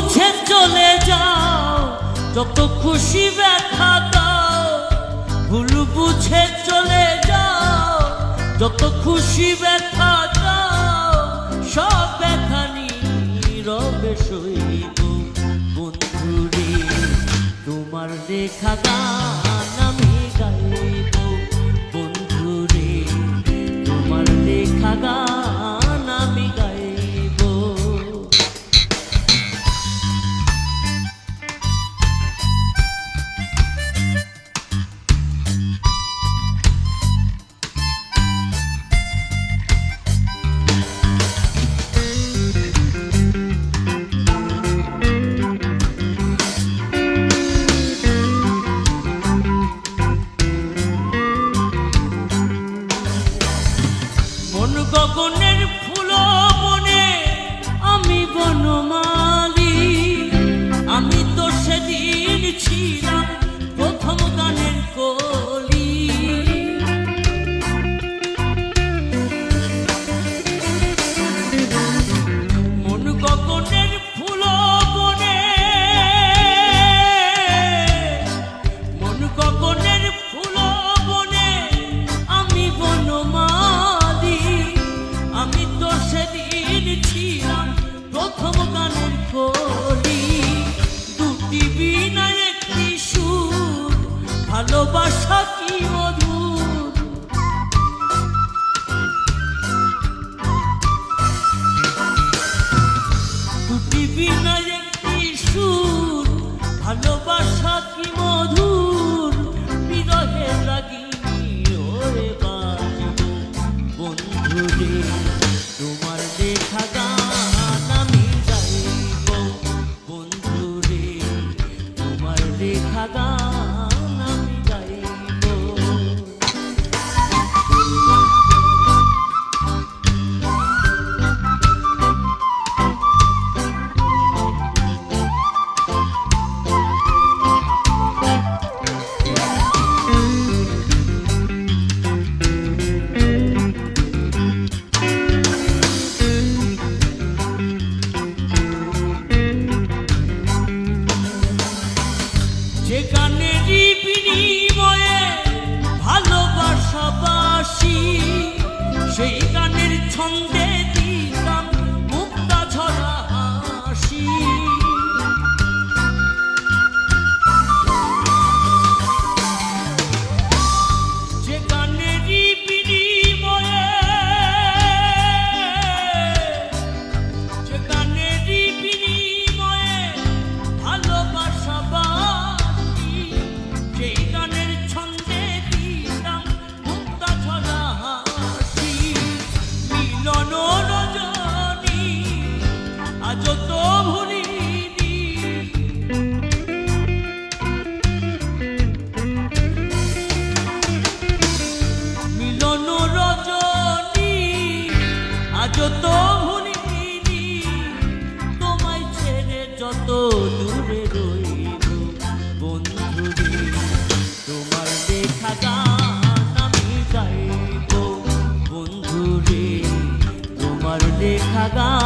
বুঝে চলে যাও, যত খুশি ব্যথা দাও। ভুল বুঝে চলে যাও, যত খুশি ব্যথা দাও। সব ব্যথা নীরবে সইব বন্ধুরে, তোমার লেখা গান আমি গাইব বন্ধুরে, তোমার লেখা গান আমি গাইব। গগনের ফুল বনে আমি বনমালী, আমি তো সেদিন ছিলাম প্রথম গানের কলি। মন গগনের ফুল বনে, মন গগনের ফুল বনে আমি বনমালী, আমি তো সেদিন ছিলাম প্রথম গানের কলি। দুটি বিনা একটি সুর, ভালোবাসা কি মধুর। দুটি বিনা একটি সুর, ভালোবাসা কি মধুর। বিরহে লাগিনি ওরে বাজব বন্ধুরে, তোমার লেখা গান আমি গাইব বন্ধুরে, তোমার লেখা গান আমি গাইব। যে গানেরই বিনিময়ে ভালোবাসা বাসি, সেই গানের ছন্দে দিতাম মুক্তা ঝরা হাসি। যে গানেরই বিনিময়ে, যে গানেরই বিনিময়ে ভালোবাসা বাসি, সেই গানের ছন্দে দিতাম মুক্তা ঝরা হাসি। মিলন রজনী আজ তো ভুলিনি, মিলন রজনী আজ তো ভুলিনি। তোমায় ছেড়ে যত দূরে রইব বন্ধুরে, তোমার লেখা গান আমি গাইব বন্ধুরে, তোমার লেখা গান